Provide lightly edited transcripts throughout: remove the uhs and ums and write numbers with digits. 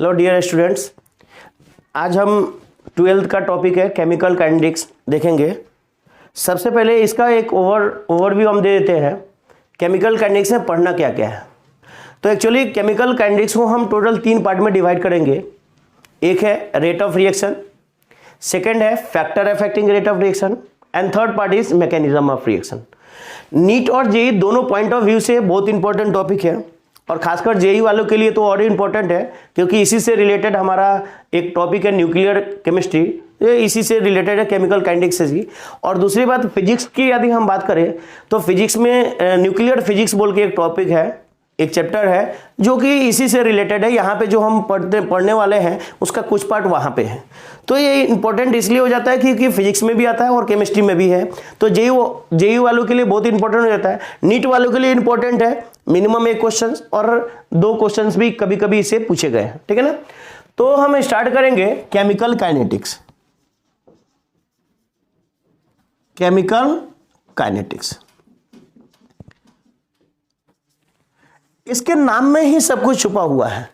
Hello dear students, आज हम 12th का टॉपिक है केमिकल काइनेटिक्स देखेंगे। सबसे पहले इसका एक ओवरव्यू हम दे देते हैं। केमिकल काइनेटिक्स में पढ़ना क्या क्या है। तो एक्चुअली केमिकल काइनेटिक्स को हम टोटल 3 पार्ट में डिवाइड करेंगे। एक है रेट ऑफ रिएक्शन, सेकेंड है factor affecting rate of reaction and third part is mechanism of reaction. NEET और जेई दोनों पॉइंट ऑफ व्यू से बहुत इंपॉर्टेंट टॉपिक है और खासकर जेई वालों के लिए तो और इंपॉर्टेंट है क्योंकि इसी से रिलेटेड हमारा एक टॉपिक है न्यूक्लियर केमिस्ट्री, इसी से रिलेटेड है केमिकल काइनेटिक्स से। और दूसरी बात फिजिक्स की यदि हम बात करें तो फिजिक्स में न्यूक्लियर फिजिक्स बोल के एक टॉपिक है, एक चैप्टर है जो कि इसी से रिलेटेड है। यहाँ पे जो हम पढ़ने वाले हैं उसका कुछ पार्ट वहाँ पे है। तो ये इंपॉर्टेंट इसलिए हो जाता है क्योंकि फिजिक्स में भी आता है और केमिस्ट्री में भी है। तो जेई वालों के लिए बहुत इंपॉर्टेंट हो जाता है। नीट वालों के लिए इंपॉर्टेंट है, मिनिमम 1 क्वेश्चन और 2 क्वेश्चंस भी कभी कभी इसे पूछे गए हैं, ठीक है ना। तो हम स्टार्ट करेंगे केमिकल काइनेटिक्स। केमिकल काइनेटिक्स, इसके नाम में ही सब कुछ छुपा हुआ है।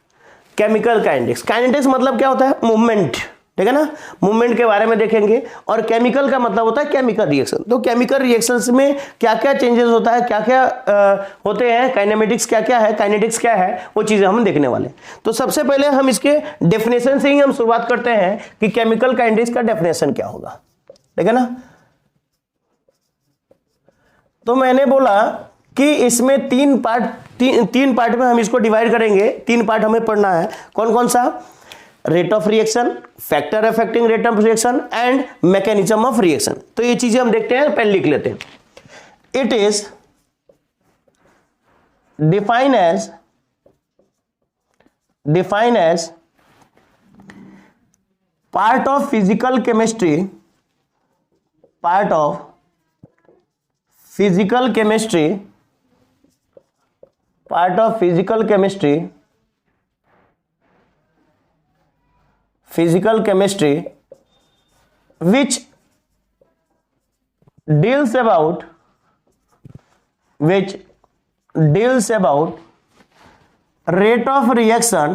केमिकल काइनेटिक्स, काइनेटिक्स मतलब क्या होता है? मूवमेंट, ठीक है ना। मूवमेंट के बारे में देखेंगे। और केमिकल का मतलब होता है केमिकल रिएक्शन। तो केमिकल रिएक्शंस में क्या क्या चेंजेस होता है, क्या क्या होते हैं, काइनेमेटिक्स क्या क्या है, काइनेटिक्स क्या है, वो चीजें हम देखने वाले। तो सबसे पहले हम इसके डेफिनेशन से ही हम शुरुआत करते हैं कि केमिकल काइनेटिक्स का डेफिनेशन क्या होगा, ठीक है ना। तो मैंने बोला कि इसमें 3 पार्ट में हम इसको डिवाइड करेंगे। 3 पार्ट हमें पढ़ना है। कौन कौन सा? Rate of reaction, factor affecting rate of reaction and mechanism of reaction. तो ये चीजें हम देखते हैं, पहले लिख लेते हैं। It is define as part of physical chemistry, part of physical chemistry, part of physical chemistry which deals about rate of reaction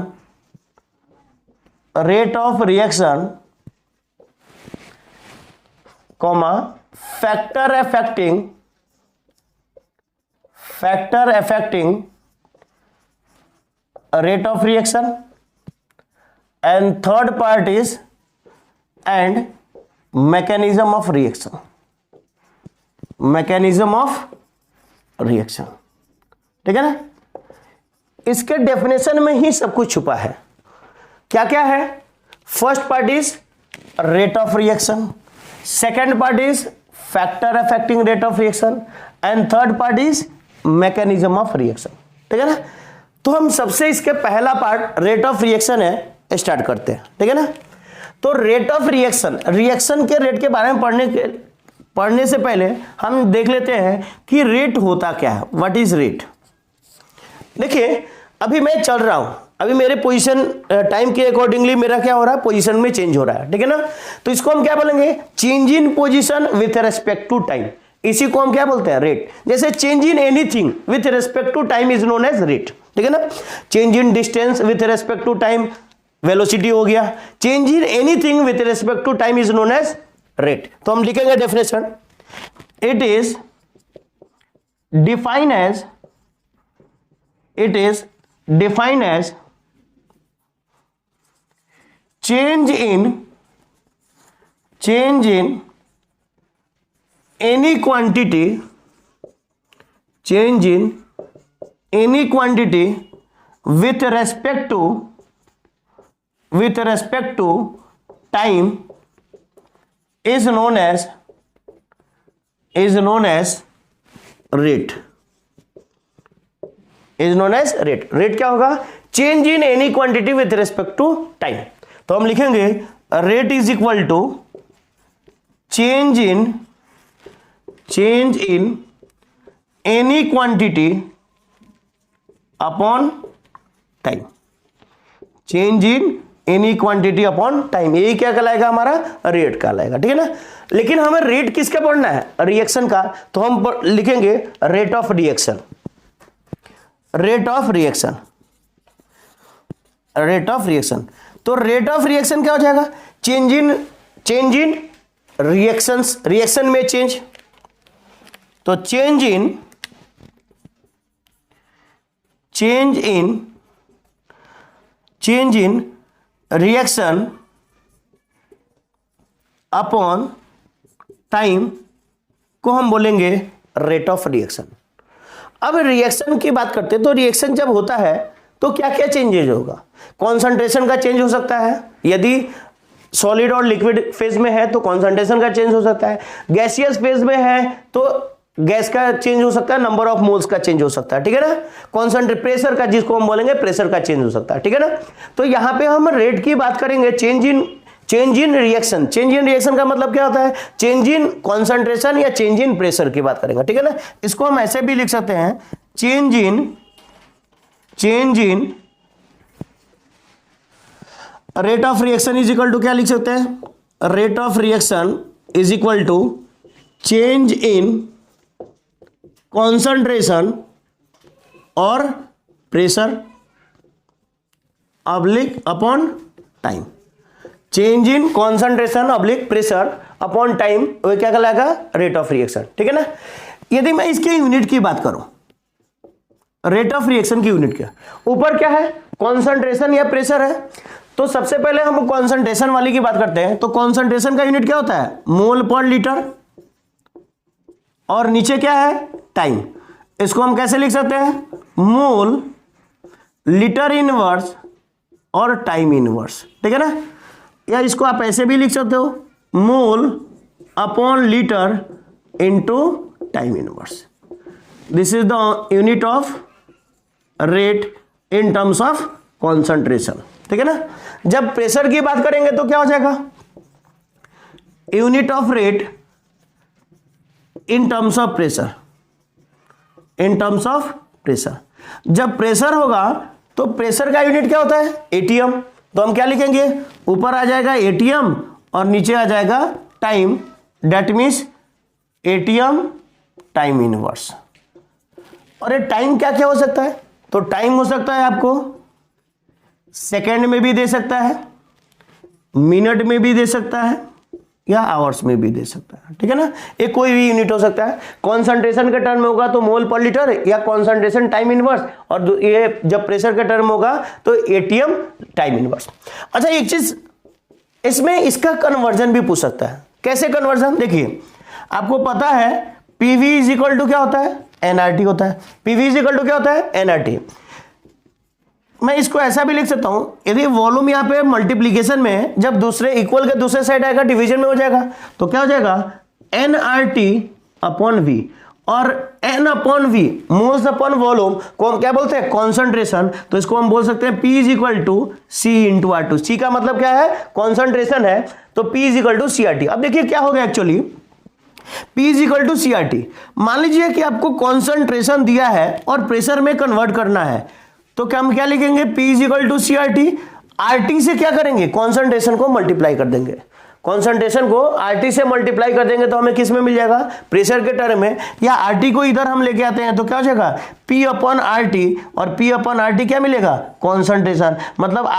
comma factor affecting rate of reaction and third part is and mechanism of reaction, ठीक है ना। इसके definition में ही सब कुछ छुपा है। क्या क्या है? First part is rate of reaction, second part is factor affecting rate of reaction and third part is mechanism of reaction, ठीक है ना। तो हम सबसे इसके पहला पार्ट रेट ऑफ रिएक्शन है स्टार्ट करते हैं, ठीक है ना। तो रेट ऑफ रिएक्शन के रेट के बारे में पढ़ने से पहले हम देख लेते हैं कि रेट होता क्या है। What is rate? देखिए, अभी मैं चल रहा हूं, अभी मेरे पोजीशन टाइम के अकॉर्डिंगली मेरा क्या हो रहा है, पोजीशन में चेंज हो रहा है, ठीक है ना। तो इसको हम क्या बोलेंगे? Change in position with respect to time. इसी को हम क्या बोलते हैं? रेट। जैसे change in anything with respect to time is known as rate, ठीक है ना। Change in distance with respect to time velocity हो गया। Change in anything with respect to time is known as rate. तो हम लिखेंगे definition, it is define as change in any quantity with respect to time is known as rate. Rate क्या होगा? Change in any quantity with respect to time. तो हम लिखेंगे rate is equal to change in any quantity upon time. Change in any quantity upon time, यही क्या कहलाएगा? हमारा rate कहलाएगा, ठीक है ना। लेकिन हमें रेट किसका पढ़ना है? रिएक्शन का। तो हम लिखेंगे rate of reaction. Rate of reaction. तो रेट ऑफ रिएक्शन क्या हो जाएगा, चेंज इन रिएक्शंस, रिएक्शन में चेंज, तो change in reaction upon time को हम बोलेंगे रेट ऑफ रिएक्शन। अब रिएक्शन की बात करते हैं, तो रिएक्शन जब होता है तो क्या क्या चेंजेज होगा, कॉन्सेंट्रेशन का चेंज हो सकता है, यदि सॉलिड और लिक्विड फेज में है तो कॉन्सेंट्रेशन का चेंज हो सकता है, गैसियस फेज में है तो गैस का चेंज हो सकता है, नंबर ऑफ मोल्स का चेंज हो सकता है, ठीक है ना, कॉन्सेंट्रेट प्रेशर का, जिसको हम बोलेंगे प्रेशर का चेंज हो सकता है, ठीक है ना। तो यहां पे हम रेट की बात करेंगे, change in reaction. Change in reaction का मतलब क्या होता है, चेंज इन कॉन्सेंट्रेशन या चेंज इन प्रेशर की बात करेंगे, ठीक है ना। इसको हम ऐसे भी लिख सकते हैं, change in rate of reaction is equal to, क्या लिख सकते हैं, rate of reaction is equal to change in concentration और pressure oblique upon time. Change in concentration oblique pressure upon time, वो क्या कहलाएगा, रेट ऑफ रिएक्शन, ठीक है ना। यदि मैं इसके यूनिट की बात करूं, रेट ऑफ रिएक्शन की यूनिट क्या, ऊपर क्या है, कॉन्सेंट्रेशन या प्रेशर है, तो सबसे पहले हम कॉन्सेंट्रेशन वाली की बात करते हैं। तो कॉन्सेंट्रेशन का यूनिट क्या होता है, मोल पर लीटर, और नीचे क्या है, टाइम। इसको हम कैसे लिख सकते हैं, मोल लीटर इनवर्स और टाइम इनवर्स, ठीक है ना। या इसको आप ऐसे भी लिख सकते हो, mole upon litre into time inverse. This is the unit of rate in terms of concentration, ठीक है ना। जब प्रेशर की बात करेंगे तो क्या हो जाएगा, unit of rate in terms of pressure, in terms of pressure. जब प्रेशर होगा तो प्रेशर का यूनिट क्या होता है, एटीएम। तो हम क्या लिखेंगे, ऊपर आ जाएगा एटीएम और नीचे आ जाएगा time, that means ATM time inverse. और ये टाइम क्या क्या हो सकता है, तो टाइम हो सकता है आपको सेकेंड में भी दे सकता है, मिनट में भी दे सकता है, या आवर्स में भी दे सकता है, ठीक है ना। ये कोई भी यूनिट हो सकता है। कॉन्सेंट्रेशन के टर्म में होगा तो मोल पर लीटर या कॉन्सेंट्रेशन टाइम इनवर्स, और ये जब प्रेशर के टर्म होगा तो एटीएम टाइम इनवर्स। अच्छा, एक चीज इसमें इसका कन्वर्जन भी पूछ सकता है। कैसे कन्वर्जन, देखिए आपको पता है पीवी इज इक्वल टू क्या होता है, एनआरटी होता है। पीवी इज इक्वल टू क्या होता है, एनआरटी। मैं इसको ऐसा भी लिख सकता हूं, यदि वॉल्यूम यहां पे मल्टीप्लीकेशन में जब दूसरे इक्वल के दूसरे साइड आएगा डिवीजन में हो जाएगा, तो क्या हो जाएगा, एनआरटी अपॉन वी, और n upon V moles upon volume को हम क्या बोलते हैं, कॉन्सेंट्रेशन। तो इसको हम बोल सकते हैं P is equal to C into R two. C का मतलब क्या है, कॉन्सेंट्रेशन है, तो P is equal to C R T. अब देखिए क्या हो गया, actually P is equal to C R T. मान लीजिए कि आपको कॉन्सेंट्रेशन दिया है और प्रेशर में कन्वर्ट करना है, तो क्या हम क्या लिखेंगे, P is equal to C R T. R T से क्या करेंगे, कॉन्सेंट्रेशन को मल्टीप्लाई कर देंगे, कॉन्सेंट्रेशन को आरटी से मल्टीप्लाई कर देंगे तो हमें किस में मिल जाएगा, प्रेशर के टर्म में। या आरटी को इधर हम लेके आते हैं तो क्या हो जाएगा, P अपॉन आरटी, और P अपॉन आरटी क्या मिलेगा, कॉन्सेंट्रेशन। मतलब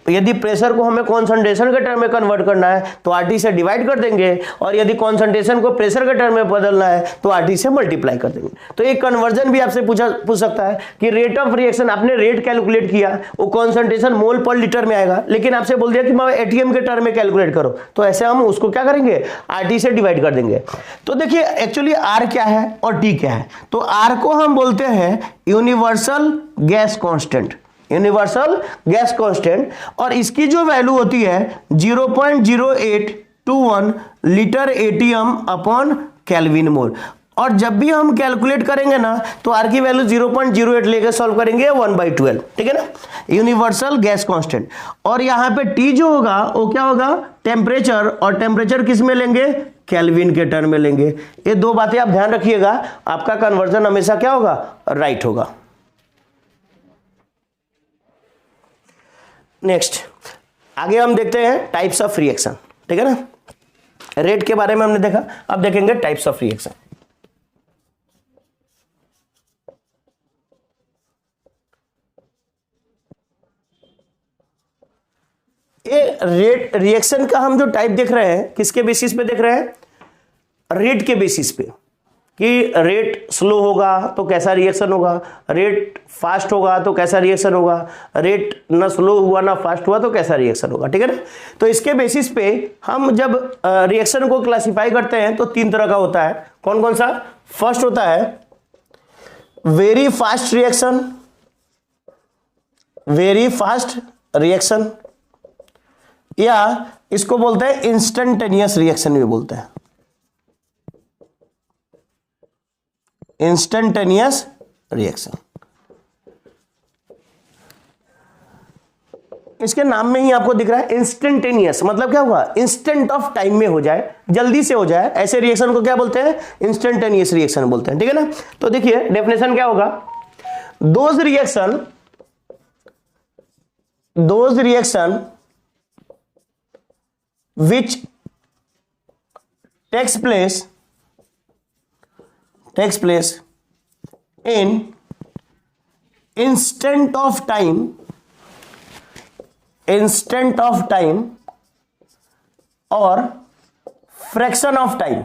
यदि प्रेशर को हमें कॉन्सेंट्रेशन के टर्म में कन्वर्ट करना है तो आरटी से डिवाइड कर देंगे, और यदि कॉन्सेंट्रेशन को प्रेशर के टर्म में बदलना है तो आरटी से मल्टीप्लाई कर देंगे। तो एक कन्वर्जन भी आपसे पूछ सकता है कि रेट ऑफ रिएक्शन, आपने रेट कैलकुलेट किया, वो कॉन्सेंट्रेशन मोल पर लीटर में आएगा, लेकिन आपसे बोल दिया कि मैं एटीएम के टर्म में कैलकुलेट करो, तो ऐसे हम उसको क्या करेंगे, आरटी से डिवाइड कर देंगे। तो देखिए एक्चुअली आर क्या है और टी क्या है। तो आर को हम बोलते हैं universal gas constant, universal gas constant, और इसकी जो वैल्यू होती है 0.0821 लीटर एटीएम अपॉन केल्विन मोल। और जब भी हम कैलकुलेट करेंगे ना तो आर की वैल्यू 0.08 लेकर सॉल्व करेंगे 1/12, ठीक है ना, यूनिवर्सल गैस कांस्टेंट। और यहां पे टी जो होगा वो क्या होगा, टेम्परेचर, और टेम्परेचर किस में लेंगे, केल्विन के टर्म में लेंगे। ये दो बातें आप ध्यान रखिएगा, आपका कन्वर्जन हमेशा क्या होगा, राइट होगा। नेक्स्ट आगे हम देखते हैं टाइप्स ऑफ रिएक्शन, ठीक है ना। रेट के बारे में हमने देखा, अब देखेंगे टाइप्स ऑफ रिएक्शन। ये रेट रिएक्शन का हम जो टाइप देख रहे हैं किसके बेसिस पे देख रहे हैं? रेट के बेसिस पे, कि रेट स्लो होगा तो कैसा रिएक्शन होगा, रेट फास्ट होगा तो कैसा रिएक्शन होगा, रेट ना स्लो हुआ ना फास्ट हुआ तो कैसा रिएक्शन होगा, ठीक है ना। तो इसके बेसिस पे हम जब रिएक्शन को क्लासिफाई करते हैं तो 3 तरह का होता है। कौन कौन सा? फर्स्ट होता है very fast reaction, very fast reaction, या इसको बोलते हैं इंस्टेंटेनियस रिएक्शन भी बोलते हैं, इंस्टेंटेनियस रिएक्शन। इसके नाम में ही आपको दिख रहा है इंस्टेंटेनियस, मतलब क्या हुआ? इंस्टेंट ऑफ टाइम में हो जाए, जल्दी से हो जाए, ऐसे रिएक्शन को क्या बोलते हैं? इंस्टेंटेनियस रिएक्शन बोलते हैं, ठीक है ना। तो देखिए डेफिनेशन क्या होगा? Those reaction which takes place in instant of time or fraction of time,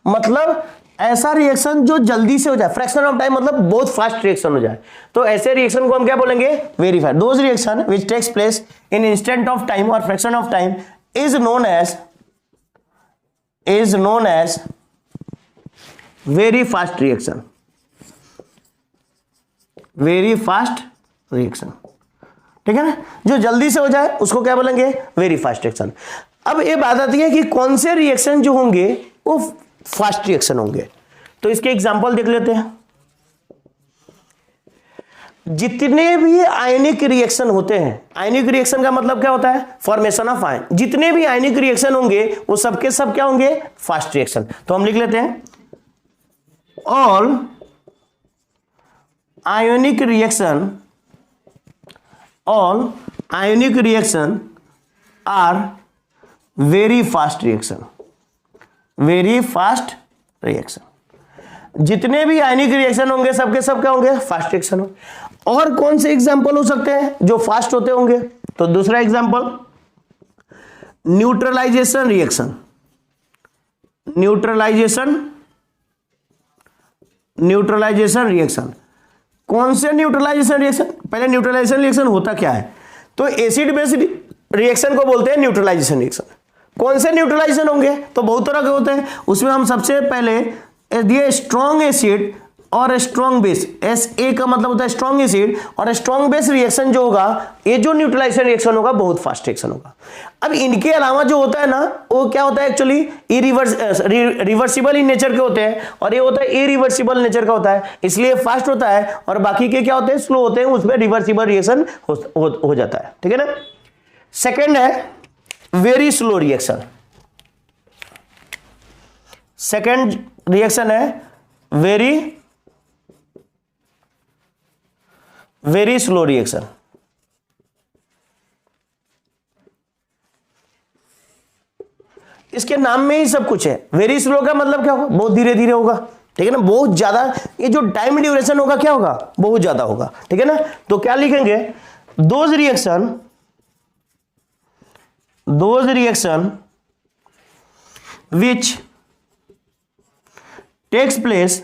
मतलब ऐसा रिएक्शन जो जल्दी से हो जाए, फ्रैक्शन ऑफ टाइम मतलब बहुत फास्ट रिएक्शन हो जाए, तो ऐसे रिएक्शन को हम क्या बोलेंगे? Very fast. Those reaction which takes place in instant of time और fraction of time is known as very fast reaction, very fast reaction, ठीक है ना। जो जल्दी से हो जाए उसको क्या बोलेंगे? Very fast reaction. अब ये बात आती है कि कौन से रिएक्शन जो होंगे वो फास्ट रिएक्शन होंगे। तो इसके एग्जांपल देख लेते हैं। जितने भी आयनिक रिएक्शन होते हैं, आयनिक रिएक्शन का मतलब क्या होता है? Formation of ion. जितने भी आयनिक रिएक्शन होंगे वो सबके सब क्या होंगे? Fast reaction. तो हम लिख लेते हैं all ionic reaction are very fast reaction, very fast reaction. जितने भी आयनिक रिएक्शन होंगे सबके सब क्या होंगे? फास्ट रिएक्शन होंगे। और कौन से एग्जांपल हो सकते हैं जो फास्ट होते होंगे? तो दूसरा example neutralisation reaction, neutralisation reaction. कौन से न्यूट्रलाइजेशन रिएक्शन? पहले न्यूट्रलाइजेशन रिएक्शन होता क्या है? तो एसिड बेस रिएक्शन को बोलते हैं न्यूट्रलाइजेशन रिएक्शन। कौन से न्यूट्रलाइजेशन होंगे? तो बहुत तरह के होते हैं। उसमें हम सबसे पहले दिए स्ट्रॉन्ग एसिड और स्ट्रॉन्ग बेस। SA का मतलब होता है स्ट्रॉन्ग एसिड, और स्ट्रॉन्ग बेस रिएक्शन जो होगा, ये जो न्यूट्रलाइजेशन रिएक्शन होगा बहुत फास्ट रिएक्शन होगा। अब इनके अलावा जो होता है ना, वो क्या होता है? एक्चुअली रिवर्सिबल इन नेचर के होते हैं, और ये होता है इरिवर्सिबल नेचर का होता है, इसलिए फास्ट होता है। और बाकी के क्या होते हैं? स्लो होते हैं, उसमें रिवर्सिबल रिएक्शन हो जाता है, ठीक है ना। सेकेंड है very slow reaction. Second reaction है वेरी स्लो रिएक्शन। इसके नाम में ही सब कुछ है। वेरी स्लो का मतलब क्या होगा? बहुत धीरे धीरे होगा, ठीक है ना। बहुत ज्यादा, ये जो टाइम ड्यूरेशन होगा क्या होगा? बहुत ज्यादा होगा, ठीक है ना। तो क्या लिखेंगे? Those reaction which takes place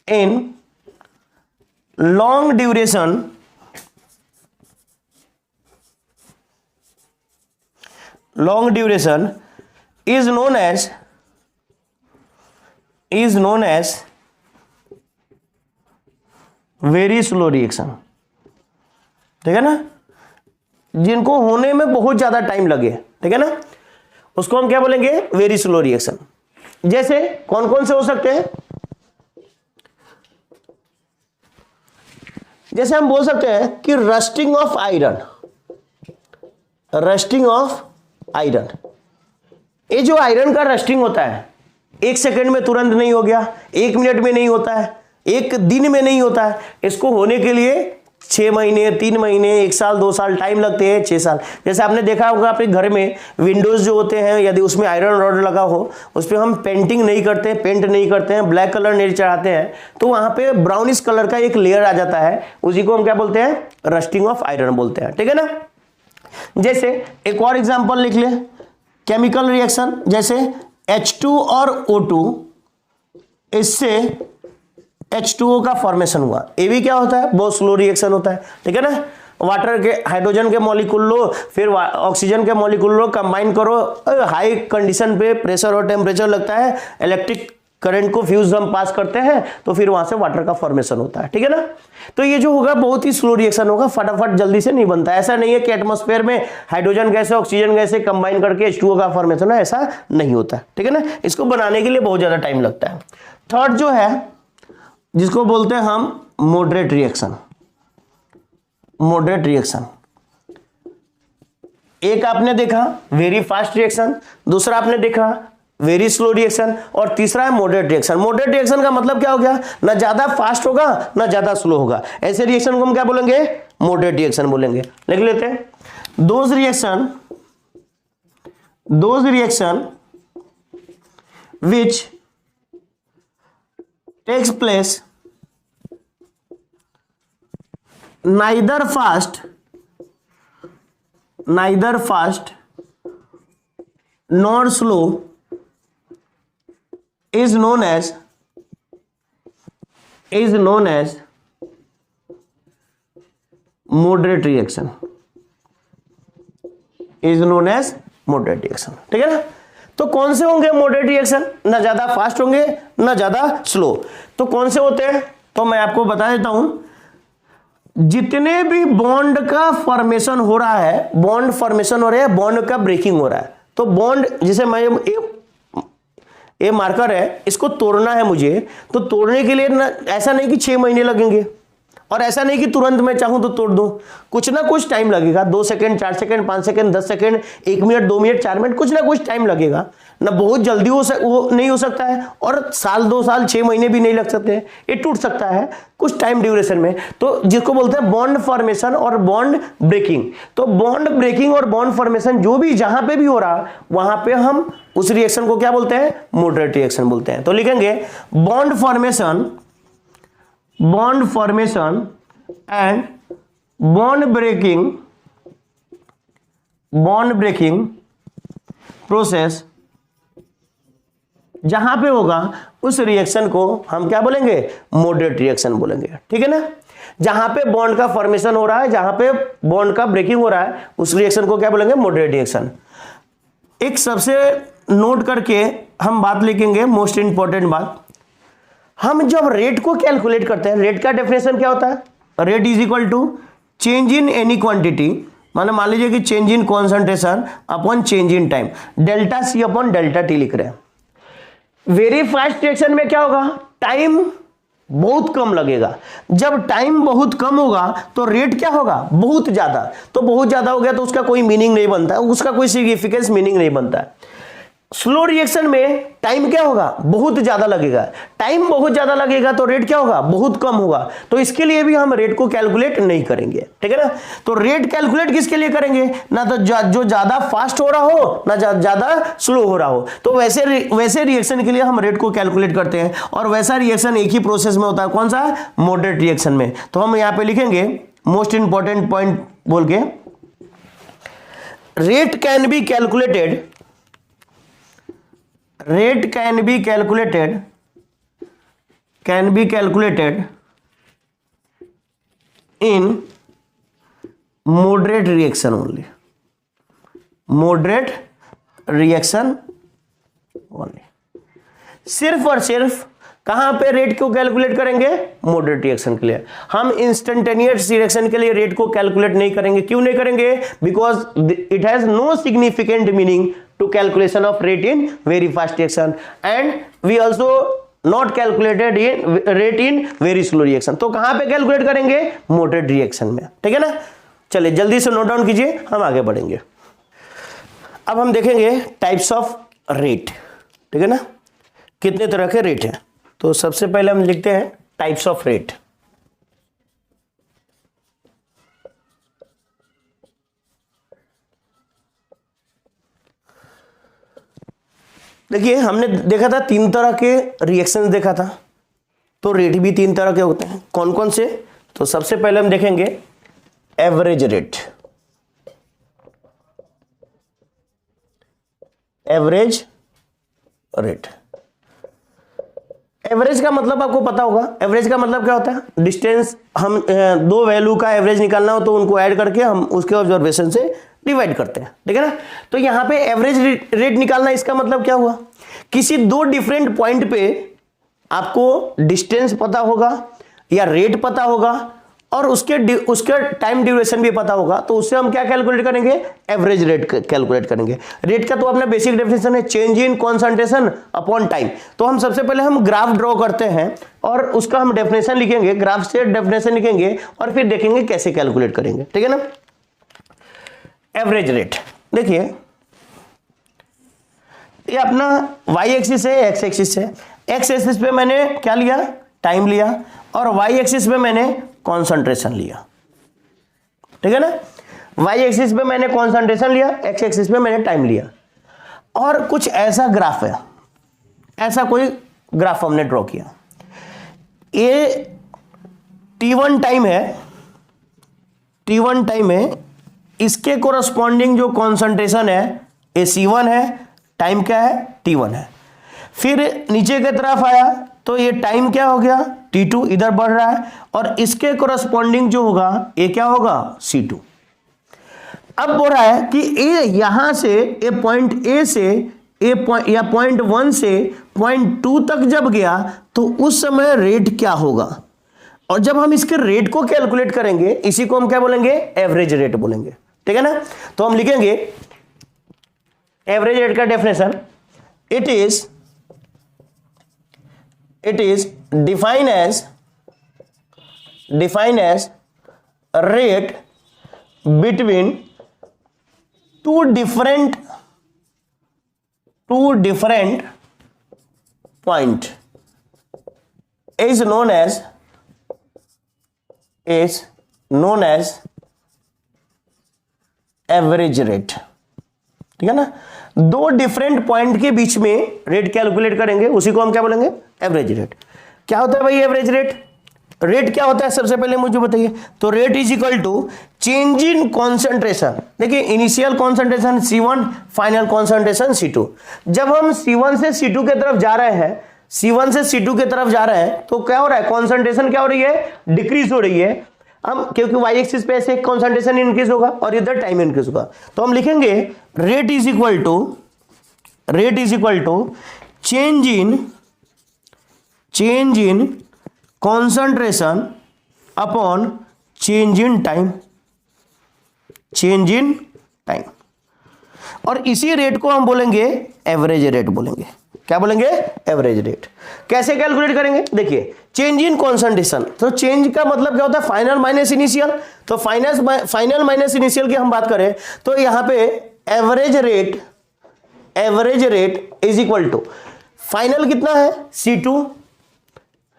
in long duration is known as very slow reaction, ठीक है ना। जिनको होने में बहुत ज्यादा टाइम लगे, ठीक है ना, उसको हम क्या बोलेंगे? Very slow reaction. जैसे कौन कौन से हो सकते हैं? जैसे हम बोल सकते हैं कि रस्टिंग ऑफ आयरन। ये जो आयरन का रस्टिंग होता है 1 सेकंड में तुरंत नहीं हो गया, 1 मिनट में नहीं होता है, 1 दिन में नहीं होता है। इसको होने के लिए 6 महीने, 3 महीने, 1 साल, 2 साल टाइम लगते हैं, 6 साल। जैसे आपने देखा होगा अपने घर में विंडोज जो होते हैं, यदि उसमें आयरन रॉड लगा हो, उस पर हम पेंटिंग नहीं करते, पेंट नहीं करते हैं, ब्लैक कलर नहीं चढ़ाते हैं, तो वहां पे ब्राउनिश कलर का एक लेयर आ जाता है, उसी को हम क्या बोलते हैं, रस्टिंग ऑफ आयरन बोलते हैं। ठीक है ना। जैसे एक और एग्जांपल लिख ले, केमिकल रिएक्शन, जैसे H2 और O2, इससे H2O का फॉर्मेशन हुआ। ये भी क्या होता है, बहुत स्लो रिएक्शन होता है। ठीक है ना। वाटर के हाइड्रोजन के मॉलिक्यूल लो, फिर ऑक्सीजन के मॉलिक्यूल लो, कंबाइन करो, हाई कंडीशन पे प्रेशर और टेम्परेचर लगता है, इलेक्ट्रिक करंट को फ्यूज हम पास करते हैं, तो फिर वहां से वाटर का फॉर्मेशन होता है। ठीक है ना। तो ये जो होगा बहुत ही स्लो रिएक्शन होगा, फटाफट जल्दी से नहीं बनता। ऐसा नहीं है कि एटमॉस्फेयर में हाइड्रोजन गैस ऑक्सीजन गैस से कंबाइन करके H2O का फॉर्मेशन है, ऐसा नहीं होता। ठीक है ना। इसको बनाने के लिए बहुत ज्यादा टाइम लगता है। थर्ड जो है, जिसको बोलते हैं हम मॉडरेट रिएक्शन। मॉडरेट रिएक्शन, एक आपने देखा वेरी फास्ट रिएक्शन, दूसरा आपने देखा वेरी स्लो रिएक्शन, और तीसरा है मॉडरेट रिएक्शन। मॉडरेट रिएक्शन का मतलब क्या हो गया, ना ज्यादा फास्ट होगा ना ज्यादा स्लो होगा। ऐसे रिएक्शन को हम क्या बोलेंगे, मॉडरेट रिएक्शन बोलेंगे। लिख लेते हैं, those reaction which takes place neither fast nor slow is known as moderate reaction, is known as moderate reaction। ठीक है ना। तो कौन से होंगे मॉडरेट रिएक्शन, ना ज्यादा फास्ट होंगे ना ज्यादा स्लो। तो कौन से होते हैं, तो मैं आपको बता देता हूं, जितने भी बॉन्ड का फॉर्मेशन हो रहा है, बॉन्ड फॉर्मेशन हो रहा है, बॉन्ड का ब्रेकिंग हो रहा है, तो बॉन्ड, जैसे मैं ये मार्कर है, इसको तोड़ना है मुझे, तो तोड़ने के लिए ना ऐसा नहीं कि 6 महीने लगेंगे, और ऐसा नहीं कि तुरंत मैं चाहूं तो तोड़ दूं, कुछ ना कुछ टाइम लगेगा। 2 second, 4 second, 5 second, 10 second, 1 minute, 2 minute, 4 minute, कुछ ना कुछ टाइम लगेगा ना। बहुत जल्दी वो नहीं हो सकता है, और साल, 2 साल, 6 महीने भी नहीं लग सकते हैं। ये टूट सकता है कुछ टाइम ड्यूरेशन में। तो जिसको बोलते हैं बॉन्ड फॉर्मेशन और बॉन्ड ब्रेकिंग। तो बॉन्ड ब्रेकिंग और बॉन्ड फॉर्मेशन जो भी जहां पे भी हो रहा, वहां पे हम उस रिएक्शन को क्या बोलते हैं, मॉडरेट रिएक्शन बोलते हैं। तो लिखेंगे bond formation and bond breaking process जहां पे होगा, उस रिएक्शन को हम क्या बोलेंगे, मॉडरेट रिएक्शन बोलेंगे। ठीक है ना। जहां पे बॉन्ड का फॉर्मेशन हो रहा है, जहां पे बॉन्ड का ब्रेकिंग हो रहा है, उस रिएक्शन को क्या बोलेंगे, मॉडरेट रिएक्शन। एक सबसे नोट करके हम बात लिखेंगे, मोस्ट इंपॉर्टेंट बात, हम जब रेट को कैलकुलेट करते हैं, रेट का डेफिनेशन क्या होता है, rate is equal to change in any quantity, मान लीजिए कि change in concentration upon change in time, delta C upon delta T लिख रहे हैं। वेरी फास्ट रिएक्शन में क्या होगा, टाइम बहुत कम लगेगा। जब टाइम बहुत कम होगा तो रेट क्या होगा, बहुत ज्यादा। तो बहुत ज्यादा हो गया तो उसका कोई मीनिंग नहीं बनता है, उसका कोई सिग्निफिकेंस मीनिंग नहीं बनता है। स्लो रिएक्शन में टाइम क्या होगा, बहुत ज्यादा लगेगा। टाइम बहुत ज्यादा लगेगा तो रेट क्या होगा, बहुत कम होगा। तो इसके लिए भी हम रेट को कैलकुलेट नहीं करेंगे। ठीक है ना। तो रेट कैलकुलेट किसके लिए करेंगे, ना तो जो ज्यादा फास्ट हो रहा हो, ना ज्यादा स्लो हो रहा हो। तो वैसे रिएक्शन के लिए हम रेट को कैलकुलेट करते हैं, और वैसा रिएक्शन एक ही प्रोसेस में होता है, कौन सा, मॉडरेट रिएक्शन में। तो हम यहां पे लिखेंगे मोस्ट इंपॉर्टेंट पॉइंट बोल के, rate can be calculated in moderate reaction only, सिर्फ और सिर्फ कहां पे रेट को कैलकुलेट करेंगे, मॉडरेट रिएक्शन के लिए। हम इंस्टेंटेनियस रिएक्शन के लिए रेट को कैलकुलेट नहीं करेंगे। क्यों नहीं करेंगे, because it has no significant meaning to calculation of rate in very fast reaction, and we also not calculated in rate in very slow reaction। तो कहां पे कैलकुलेट करेंगे, मॉडरेट रिएक्शन में। ठीक है ना। चलिए जल्दी से नोट डाउन कीजिए, हम आगे बढ़ेंगे। अब हम देखेंगे टाइप्स ऑफ रेट। ठीक है ना, कितने तरह के रेट हैं। तो सबसे पहले हम लिखते हैं टाइप्स ऑफ रेट। देखिए हमने देखा था 3 तरह के रिएक्शंस देखा था, तो रेट भी 3 तरह के होते हैं। कौन कौन से? तो सबसे पहले हम देखेंगे average rate. Average rate, average का मतलब आपको पता होगा। एवरेज का मतलब क्या होता है? डिस्टेंस, हम 2 वैल्यू का एवरेज निकालना हो तो उनको ऐड करके हम उसके ऑब्जर्वेशन से डिवाइड करते हैं, ठीक है ना। तो यहां पे एवरेज रेट निकालना, इसका मतलब क्या हुआ? किसी 2 डिफरेंट पॉइंट पे आपको डिस्टेंस पता होगा या रेट पता होगा और उसके टाइम ड्यूरेशन भी पता होगा, तो उससे हम क्या कैलकुलेट करेंगे? एवरेज रेट कैलकुलेट करेंगे। रेट का तो अपना बेसिक डेफिनेशन है change in concentration upon time. तो हम सबसे पहले हम ग्राफ ड्रॉ करते हैं और उसका हम डेफिनेशन लिखेंगे, ग्राफ से डेफिनेशन लिखेंगे और फिर देखेंगे कैसे कैलकुलेट करेंगे, ठीक है ना। एवरेज रेट देखिए, ये अपना वाई एक्सिस है, एक्स एक्सिस है। एक्स एक्सिस पे मैंने क्या लिया? टाइम लिया, और वाई एक्सिस पे मैंने कॉन्सेंट्रेशन लिया, ठीक है ना। वाई एक्सिस पे मैंने कॉन्सेंट्रेशन लिया, एक्स एक्सिस पे मैंने टाइम लिया, और कुछ ऐसा ग्राफ है, ऐसा कोई ग्राफ हमने ड्रॉ किया। ये T1 टाइम है, T1 टाइम है, इसके कोरस्पॉन्डिंग जो कॉन्सेंट्रेशन है ये C1 है, टाइम क्या है? T1 है। फिर नीचे की तरफ आया तो ये टाइम क्या हो गया? T2, इधर बढ़ रहा है, और इसके कोरस्पॉन्डिंग जो होगा ये क्या होगा? C2। अब बोल रहा है कि ए यहां से, ए पॉइंट ए से, ए पॉइंट या पॉइंट 1 से पॉइंट 2 तक जब गया तो उस समय रेट क्या होगा। और जब हम इसके रेट को कैलकुलेट करेंगे, इसी को हम क्या बोलेंगे? एवरेज रेट बोलेंगे, ठीक है ना। तो हम लिखेंगे एवरेज रेट का definition, it is defined as rate between two different point is known as average rate, ठीक है ना। 2 डिफरेंट पॉइंट के बीच में रेट कैलकुलेट करेंगे, उसी को हम क्या बोलेंगे? Average rate. क्या होता है भाई एवरेज रेट? रेट क्या होता है सबसे पहले मुझे बताइए। तो rate is equal to change in concentration. देखिए initial concentration C1, final concentration C2। जब हम C1 से C2 की तरफ जा रहे हैं, C1 से C2 की तरफ जा रहे हैं, तो क्या हो रहा है? कॉन्सेंट्रेशन क्या हो रही है? डिक्रीज हो रही है। हम क्योंकि वाई एक्सिस पे ऐसे कॉन्सेंट्रेशन इंक्रीज होगा और इधर टाइम इंक्रीज होगा, तो हम लिखेंगे rate is equal to change in concentration upon change in time. और इसी रेट को हम बोलेंगे एवरेज रेट बोलेंगे। क्या बोलेंगे? Average rate. कैसे कैलकुलेट करेंगे? देखिए चेंज इन कॉन्सेंट्रेशन, तो चेंज का मतलब क्या होता है? Final minus initial. तो फाइनल माइनस इनिशियल की हम बात करें तो यहां पे average rate is equal to final कितना है?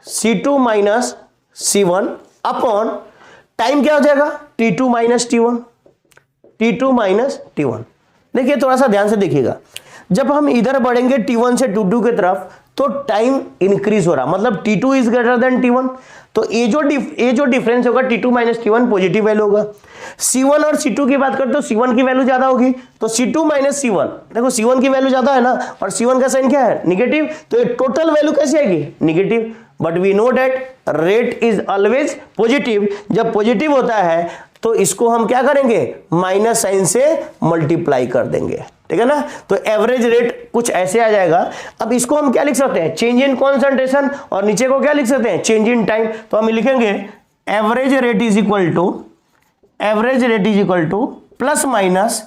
C2 minus C1 upon time क्या हो जाएगा? T2 minus T1। देखिए थोड़ा सा ध्यान से देखिएगा, जब हम इधर बढ़ेंगे T1 से T2 की तरफ तो टाइम इंक्रीज हो रहा, मतलब T2 is greater than T1। तो ये जो डिफरेंस होगा T2 minus T1 positive value होगा। C1 और C2 की बात करते तो C1 की वैल्यू ज्यादा होगी, तो C2 माइनस C1, देखो C1 की वैल्यू ज्यादा है ना, और C1 का साइन क्या है? निगेटिव। तो ये टोटल वैल्यू कैसी आएगी? Negative. But we know that rate is always positive. जब पॉजिटिव होता है तो इसको हम क्या करेंगे? माइनस साइन से मल्टीप्लाई कर देंगे, ठीक है ना। तो एवरेज रेट कुछ ऐसे आ जाएगा। अब इसको हम क्या लिख सकते हैं? चेंज इन कॉन्सेंट्रेशन, और नीचे को क्या लिख सकते हैं? Change in time. तो हम लिखेंगे average rate is equal to plus minus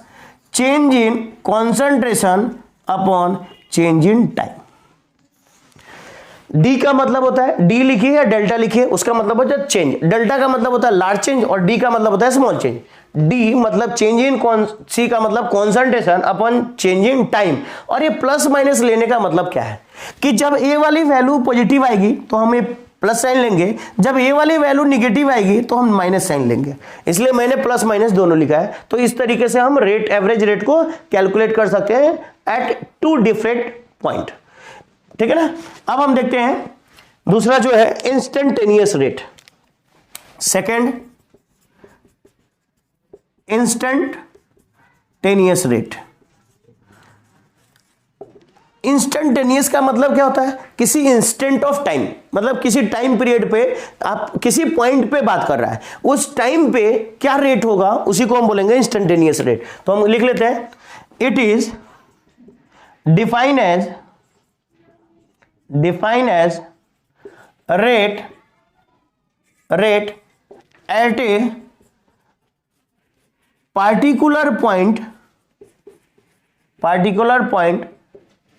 change in concentration upon change in time. D का मतलब होता है, डी लिखिए या डेल्टा लिखिए, उसका मतलब होता है चेंज। डेल्टा का मतलब होता है लार्ज चेंज और डी का मतलब होता है स्मॉल चेंज। डी मतलब चेंज इन सी का मतलब concentration upon change in time. और ये प्लस माइनस लेने का मतलब क्या है कि जब ए वाली वैल्यू पॉजिटिव आएगी तो हम प्लस साइन लेंगे, जब ए वाली वैल्यू निगेटिव आएगी तो हम माइनस साइन लेंगे। इसलिए मैंने प्लस माइनस दोनों लिखा है। तो इस तरीके से हम रेट, एवरेज रेट को कैलकुलेट कर सकते हैं एट 2 डिफरेंट पॉइंट, ठीक है ना। अब हम देखते हैं दूसरा जो है instantaneous rate. Second, instantaneous rate. Instantaneous का मतलब क्या होता है? किसी इंस्टेंट ऑफ टाइम, मतलब किसी टाइम पीरियड पे आप किसी पॉइंट पे बात कर रहा है, उस टाइम पे क्या रेट होगा उसी को हम बोलेंगे इंस्टेंटेनियस रेट। तो हम लिख लेते हैं, it is define as rate at a particular point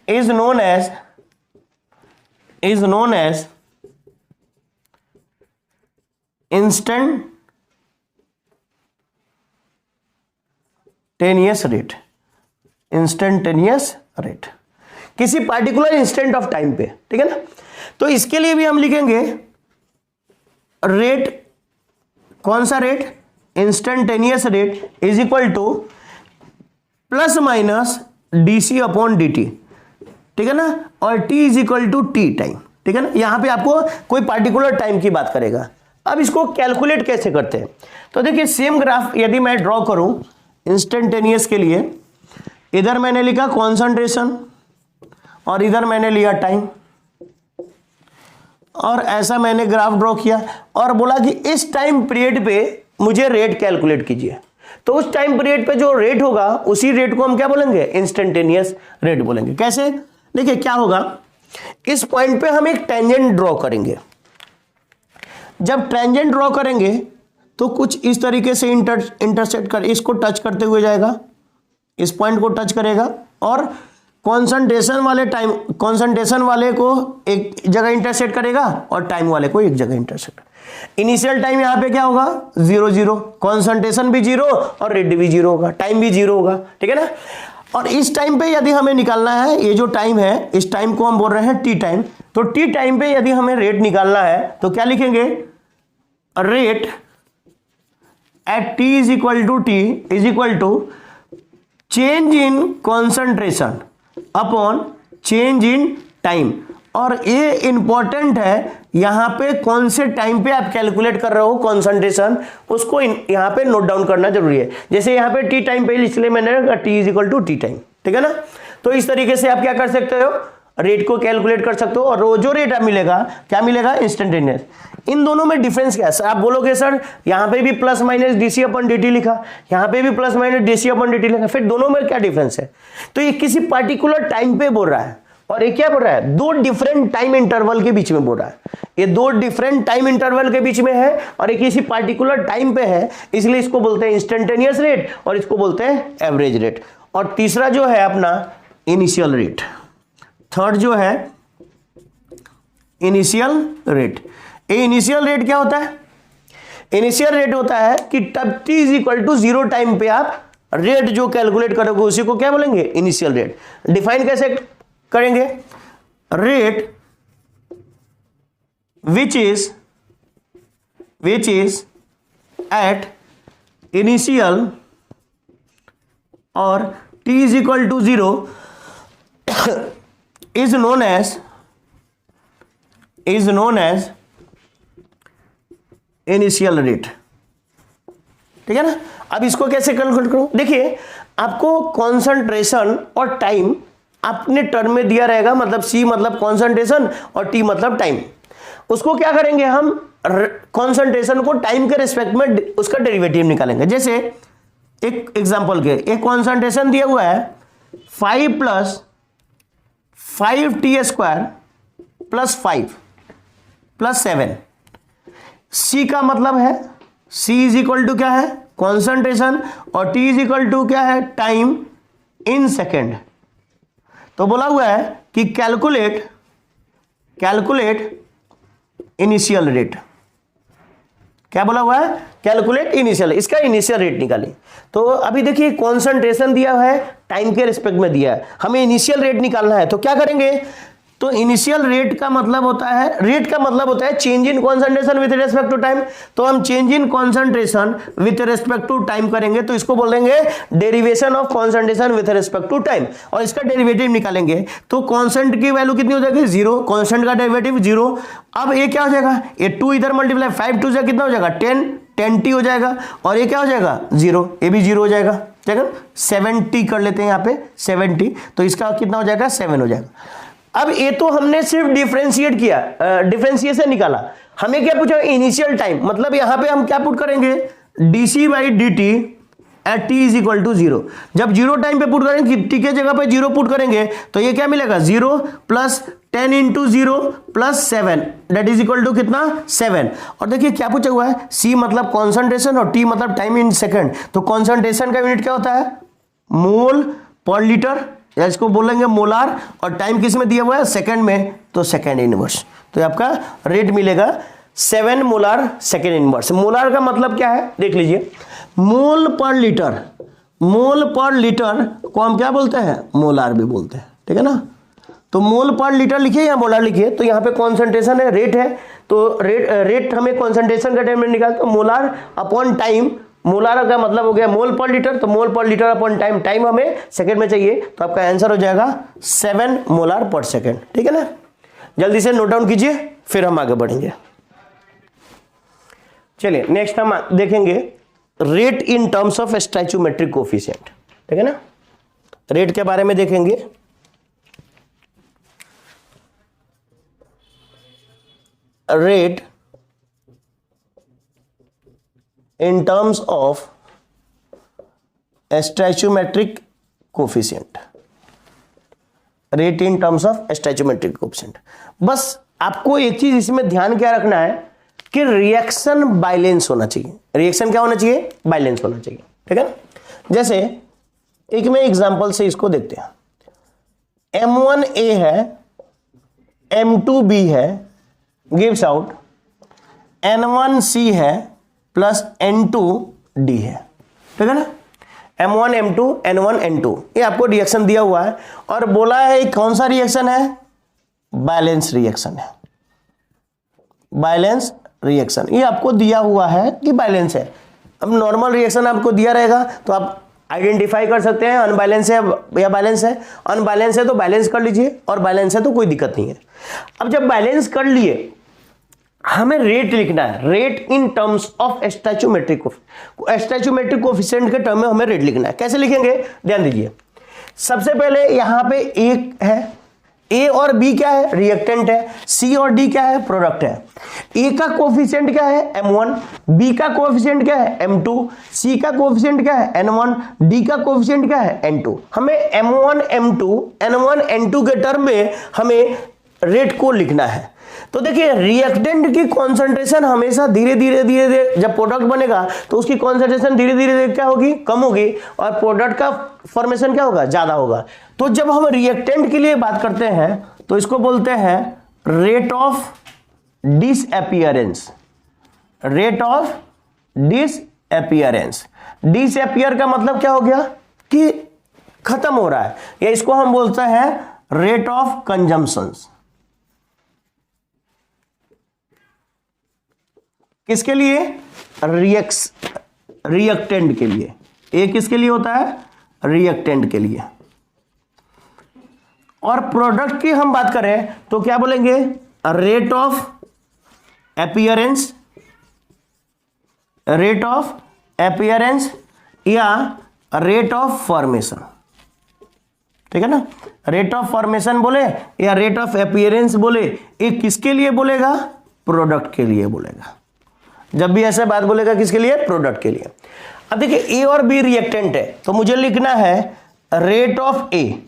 is known as instantaneous rate. Instantaneous rate किसी पार्टिकुलर इंस्टेंट ऑफ टाइम पे, ठीक है ना। तो इसके लिए भी हम लिखेंगे रेट, कौन सा rate? Instantaneous rate is equal to plus minus DC upon dt, ठीक है ना, और t is equal to T time, ठीक है ना। यहां पे आपको कोई पार्टिकुलर टाइम की बात करेगा। अब इसको कैलकुलेट कैसे करते हैं? तो देखिए सेम ग्राफ यदि मैं ड्रॉ करूं इंस्टेंटेनियस के लिए, इधर मैंने लिखा कॉन्सेंट्रेशन और इधर मैंने लिया टाइम, और ऐसा मैंने ग्राफ ड्रॉ किया और बोला कि इस टाइम पीरियड पे मुझे रेट कैलकुलेट कीजिए। तो उस टाइम पीरियड पे जो रेट होगा उसी रेट को हम क्या बोलेंगे? इंस्टेंटेनियस रेट बोलेंगे। कैसे? देखिए क्या होगा, इस पॉइंट पे हम एक टेंजेंट ड्रॉ करेंगे। जब टेंजेंट ड्रॉ करेंगे तो कुछ इस तरीके से इंटरसेक्ट कर, इसको टच करते हुए जाएगा, इस पॉइंट को टच करेगा और कॉन्सेंट्रेशन वाले को एक जगह इंटरसेक्ट करेगा और टाइम वाले को एक जगह इंटरसेक्ट। इनिशियल टाइम यहां पे क्या होगा? 0 0, कॉन्सेंट्रेशन भी 0 और रेट भी 0 होगा, टाइम भी 0 होगा, ठीक है ना। और इस टाइम पे यदि हमें निकालना है, ये जो टाइम है इस टाइम को हम बोल रहे हैं टी टाइम। तो टी टाइम पे यदि हमें रेट निकालना है तो क्या लिखेंगे? Rate at t is equal to change in concentration upon change in time. और ये इंपॉर्टेंट है, यहां पे कौन से टाइम पे आप कैलकुलेट कर रहे हो कॉन्सेंट्रेशन, उसको यहां पे नोट डाउन करना जरूरी है। जैसे यहां पे टी टाइम पे इसलिए मैंने t is equal to T time, ठीक है ना। तो इस तरीके से आप क्या कर सकते हो? रेट को कैलकुलेट कर सकते हो। और जो रेट मिलेगा क्या मिलेगा? इंस्टेंटेनियस। इन दोनों में डिफरेंस क्या है? आप बोलोगे सर यहां पे भी plus minus DC upon dt लिखा, यहां पे भी plus minus DC upon dt लिखा, फिर दोनों में क्या डिफरेंस है? तो ये किसी पार्टिकुलर टाइम पे बोल रहा है और ये क्या बोल रहा है? दो डिफरेंट टाइम इंटरवल के बीच में बोल रहा है। ये दो डिफरेंट टाइम इंटरवल के बीच में है और एक किसी पार्टिकुलर टाइम पे है, इसलिए इसको बोलते हैं इंस्टेंटेनियस रेट और इसको बोलते हैं एवरेज रेट। और तीसरा जो है अपना इनिशियल रेट, थर्ड जो है इनिशियल रेट। ये इनिशियल रेट क्या होता है? इनिशियल रेट होता है कि तब t is equal to 0 time पे आप रेट जो कैलकुलेट करोगे उसी को क्या बोलेंगे? Initial rate. डिफाइन कैसे करेंगे? Rate which is at initial or t is equal to 0 is known as initial rate, ठीक है ना। अब इसको कैसे कैलकुलेट करो? देखिए आपको कॉन्सेंट्रेशन और टाइम अपने टर्म में दिया रहेगा, मतलब C मतलब कॉन्सेंट्रेशन और T मतलब टाइम। उसको क्या करेंगे हम? कॉन्सेंट्रेशन को टाइम के रिस्पेक्ट में उसका डेरिवेटिव निकालेंगे। जैसे एक एग्जांपल के, एक कॉन्सेंट्रेशन दिया हुआ है 5 + 5t² + 5 + 7। C का मतलब है, C इज इक्वल टू क्या है? कॉन्सेंट्रेशन, और T इज इक्वल टू क्या है? Time in second. तो बोला हुआ है कि कैलकुलेट इनिशियल रेट। क्या बोला हुआ है? कैलकुलेट इनिशियल, इसका इनिशियल रेट निकालिए। तो अभी देखिए कॉन्सेंट्रेशन दिया है, टाइम के रिस्पेक्ट में दिया है, हमें इनिशियल रेट निकालना है। तो क्या करेंगे? तो इनिशियल रेट का मतलब होता है change in concentration with respect to time. तो हम change in concentration with respect to time करेंगे तो इसको बोलेंगे derivation of concentration with respect to time, और इसका डेरिवेटिव निकालेंगे तो कांस्टेंट की वैल्यू कितनी हो जाएगी 0, कांस्टेंट का डेरिवेटिव 0। अब ये क्या हो जाएगा, ये 2 इधर मल्टीप्लाई 5 2 से कितना हो जाएगा 10 हो जाएगा, और ये क्या हो जाएगा 0, ये भी 0 हो जाएगा। 70 कर लेते हैं यहाँ पे 70, तो इसका कितना हो जाएगा 7 हो जाएगा। अब ये तो हमने सिर्फ डिफरेंशिएट किया, डिफरेंशिएशन निकाला। हमें क्या पूछा इनिशियल टाइम, मतलब यहाँ पे हम क्या पुट करेंगे dc/dt at t is equal to 0। जब 0 टाइम पे पुट करेंगे, t के जगह पे 0 पुट करेंगे तो ये क्या मिलेगा 0 plus 10 into 0 plus 7 that is equal to कितना 7। और देखिए क्या पूछा हुआ है, c मतलब कॉन्सेंट्रेशन और t मतलब टाइम इन सेकंड। तो कॉन्सेंट्रेशन का यूनिट क्या होता है मोल पर लीटर, या इसको बोलेंगे मोलार, और टाइम किस में दिया हुआ है सेकंड में, तो सेकंड इनवर्स। तो आपका रेट मिलेगा 7 मोलार सेकंड इनवर्स। मोलार का मतलब क्या है देख लीजिए, मोल पर लीटर को हम क्या बोलते हैं मोलार भी बोलते हैं, ठीक है ना। तो मोल पर लीटर लिखिए या मोलार लिखिए, तो यहाँ पे कॉन्सेंट्रेशन है, रेट है, तो रेट हमें कॉन्सेंट्रेशन का टर्म में निकालते तो मोलार अपॉन टाइम, मोलार का मतलब हो गया मोल पर लीटर, तो मोल पर लीटर अपॉन टाइम, टाइम हमें सेकंड में चाहिए, तो आपका आंसर हो जाएगा 7 मोलार पर सेकंड, ठीक है ना। जल्दी से नोट डाउन कीजिए फिर हम आगे बढ़ेंगे। चलिए नेक्स्ट हम देखेंगे rate in terms of stoichiometric coefficient, ठीक है ना। रेट के बारे में देखेंगे। Rate in terms of stoichiometric coefficient, rate in terms of stoichiometric coefficient. बस आपको एक चीज इसमें ध्यान क्या रखना है कि रिएक्शन बैलेंस होना चाहिए। रिएक्शन क्या होना चाहिए बैलेंस होना चाहिए, ठीक है ना। जैसे एक में एग्जांपल से इसको देखते हैं, M1A है, M2B है, गिव्स आउट N1C है प्लस N2D है, ठीक है ना। M1 M2 N1 N2 ये आपको रिएक्शन दिया हुआ है और बोला है कौन सा रिएक्शन है बैलेंस रिएक्शन है, बैलेंस रिएक्शन ये आपको दिया हुआ है कि बैलेंस है। अब नॉर्मल रिएक्शन आपको दिया रहेगा तो आप आइडेंटिफाई कर सकते हैं अनबैलेंस है या बैलेंस है। अनबैलेंस है तो बैलेंस कर लीजिए और बैलेंस है तो कोई दिक्कत नहीं है। अब जब बैलेंस कर लिए हमें रेट लिखना है, rate in terms of stoichiometric coefficient के टर्म में हमें रेट लिखना है। कैसे लिखेंगे ध्यान दीजिए। सबसे पहले यहां पे एक है, ए और बी क्या है रिएक्टेंट है, सी और डी क्या है प्रोडक्ट है। ए का कोफिशिएंट क्या है M1, बी का कोफिशिएंट क्या है M2, सी का कोफिशिएंट क्या है N1, डी का कोफिशिएंट क्या है N2। हमें M1 M2 N1 N2 के टर्म में हमें रेट को लिखना है। तो देखिए रिएक्टेंट की कॉन्सेंट्रेशन हमेशा धीरे धीरे जब प्रोडक्ट बनेगा तो उसकी कॉन्सेंट्रेशन धीरे धीरे क्या होगी कम होगी और प्रोडक्ट का फॉर्मेशन क्या होगा ज्यादा होगा। तो जब हम रिएक्टेंट के लिए बात करते हैं तो इसको बोलते हैं rate of disappearance, rate of disappearance. Disappear का मतलब क्या हो गया कि खत्म हो रहा है, या इसको हम बोलते हैं रेट ऑफ कंजम्पशन। किसके लिए रिएक्टेंट के लिए। ए किसके लिए होता है रिएक्टेंट के लिए। और प्रोडक्ट की हम बात करें तो क्या बोलेंगे rate of appearance, rate of appearance या रेट ऑफ फॉर्मेशन, ठीक है ना। रेट ऑफ फॉर्मेशन बोले या रेट ऑफ अपीयरेंस बोले, ये किसके लिए बोलेगा प्रोडक्ट के लिए बोलेगा। जब भी ऐसे बात बोलेगा किसके लिए प्रोडक्ट के लिए। अब देखिए ए और बी रिएक्टेंट है तो मुझे लिखना है rate of A,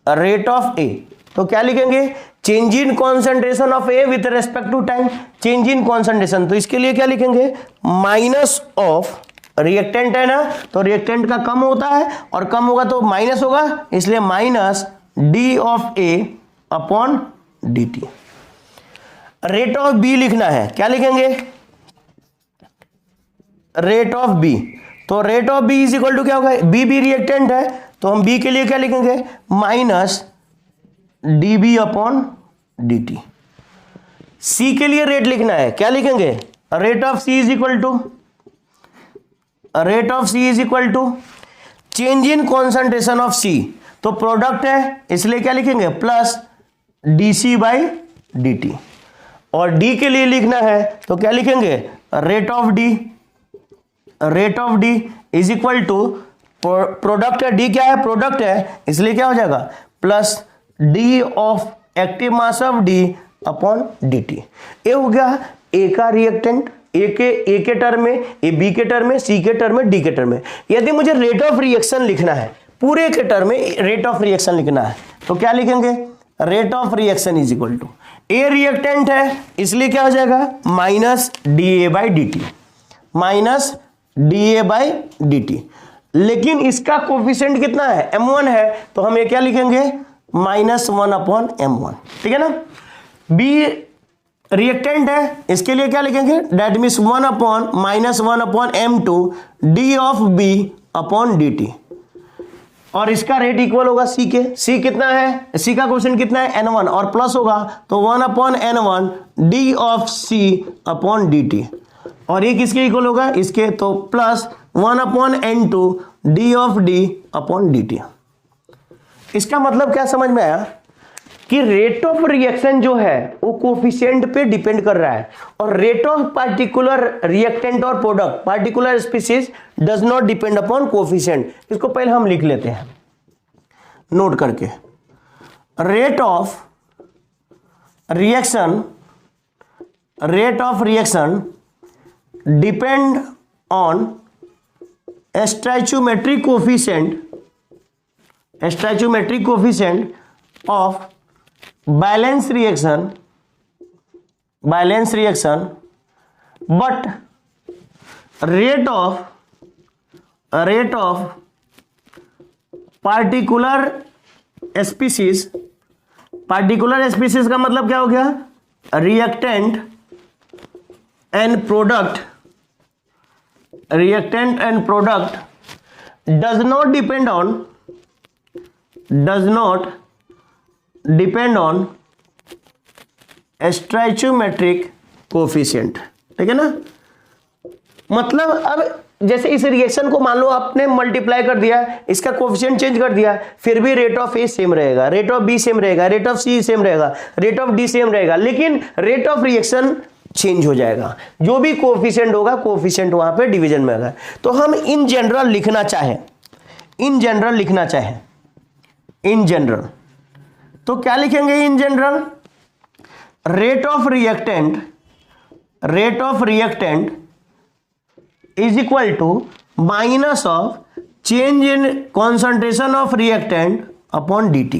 rate of A. तो क्या लिखेंगे change in concentration of A with respect to time, change in concentration. तो इसके लिए क्या लिखेंगे माइनस ऑफ, रिएक्टेंट है ना तो रिएक्टेंट का कम होता है और कम होगा तो माइनस होगा, इसलिए minus d of A upon d t. Rate of B लिखना है, क्या लिखेंगे रेट ऑफ बी। तो rate of B is equal to क्या होगा बी रिएक्टेंट है तो हम बी के लिए क्या लिखेंगे minus dB upon dt। C के लिए रेट लिखना है, क्या लिखेंगे? Rate of C is equal to change in concentration of C। तो प्रोडक्ट है इसलिए क्या लिखेंगे? Plus dC by dt। और D के लिए लिखना है तो क्या लिखेंगे? Rate of D is equal to product है, D क्या है? प्रोडक्ट है, इसलिए क्या हो जाएगा? Plus D of active mass of D upon dt। ये हो गया A का रिएक्टेंट, ए के टर्म में, ए बी के टर्म में, सी के टर्म में, डी के टर्म में। यदि मुझे रेट ऑफ रिएक्शन लिखना है, पूरे के टर्म में रेट ऑफ रिएक्शन लिखना है, तो क्या लिखेंगे? Rate of reaction is equal to, A reactant है इसलिए क्या हो जाएगा? Minus d A by d t, minus d A by d t. लेकिन इसका कोफिशिएंट कितना है? m1 है, तो हम ये क्या लिखेंगे? -1 अपॉन m1, ठीक है ना। बी रिएक्टेंट है, इसके लिए क्या लिखेंगे? That means 1 upon -1 upon m2 d of B upon d t. और इसका रेट इक्वल होगा सी के। सी कितना है? सी का क्वेश्चन कितना है? n1, और प्लस होगा तो 1 upon n1 d of C upon d t. और ये किसके इक्वल होगा? इसके, तो plus 1 upon n2 d of D upon d t. इसका मतलब क्या समझ में आया? कि रेट ऑफ रिएक्शन जो है वो कोफिशिएंट पे डिपेंड कर रहा है, और रेट ऑफ पार्टिकुलर रिएक्टेंट और product, particular species does not depend upon coefficient. इसको पहले हम लिख लेते हैं नोट करके। Rate of reaction depend on stoichiometric coefficient of balance reaction, but rate of particular species का मतलब क्या हो गया? Reactant and product does not depend on stoichiometric coefficient, ठीक है ना। मतलब अब जैसे इस रिएक्शन को मान लो आपने मल्टीप्लाई कर दिया, इसका कोफिशिएंट चेंज कर दिया, फिर भी रेट ऑफ ए सेम रहेगा, रेट ऑफ बी सेम रहेगा, रेट ऑफ सी सेम रहेगा, रेट ऑफ डी सेम रहेगा, लेकिन रेट ऑफ रिएक्शन चेंज हो जाएगा। जो भी कोफिशिएंट होगा, कोफिशिएंट वहां पे डिवीजन में होगा। तो हम इन जनरल लिखना चाहें, तो क्या लिखेंगे? In general rate of reactant is equal to minus of change in concentration of reactant upon dt।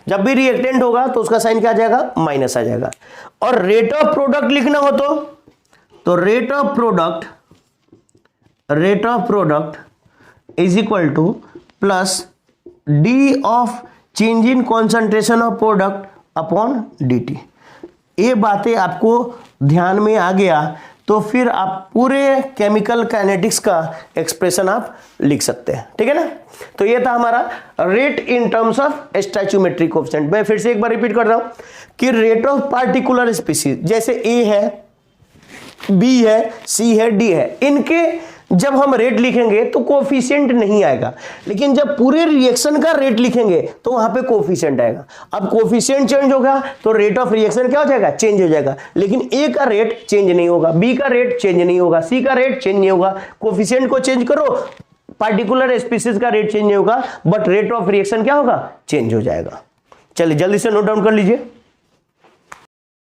जब भी रिएक्टेंट होगा तो उसका साइन क्या आ जाएगा? माइनस आ जाएगा। और रेट ऑफ प्रोडक्ट लिखना हो तो rate of product is equal to plus D of change in concentration of product upon dt। ये बातें आपको ध्यान में आ गया तो फिर आप पूरे केमिकल काइनेटिक्स का एक्सप्रेशन आप लिख सकते हैं, ठीक है ना। तो ये था हमारा rate in terms of stoichiometric coefficient. मैं फिर से एक बार रिपीट कर रहा हूं कि रेट ऑफ पार्टिकुलर स्पीसीज, जैसे ए है, बी है, सी है, डी है, इनके जब हम रेट लिखेंगे तो कोफिशिएंट नहीं आएगा, लेकिन जब पूरे रिएक्शन का रेट लिखेंगे तो वहां पे कोफिशिएंट आएगा। अब कोफिशिएंट चेंज होगा तो रेट ऑफ रिएक्शन क्या हो जाएगा? चेंज हो जाएगा। लेकिन ए का रेट चेंज नहीं होगा, बी का रेट चेंज नहीं होगा, सी का रेट चेंज नहीं होगा। कोफिशिएंट को चेंज करो, पार्टिकुलर स्पीसीज का रेट चेंज नहीं होगा, बट रेट ऑफ रिएक्शन क्या होगा? चेंज हो जाएगा। चलिए जल्दी से नोट डाउन कर लीजिए।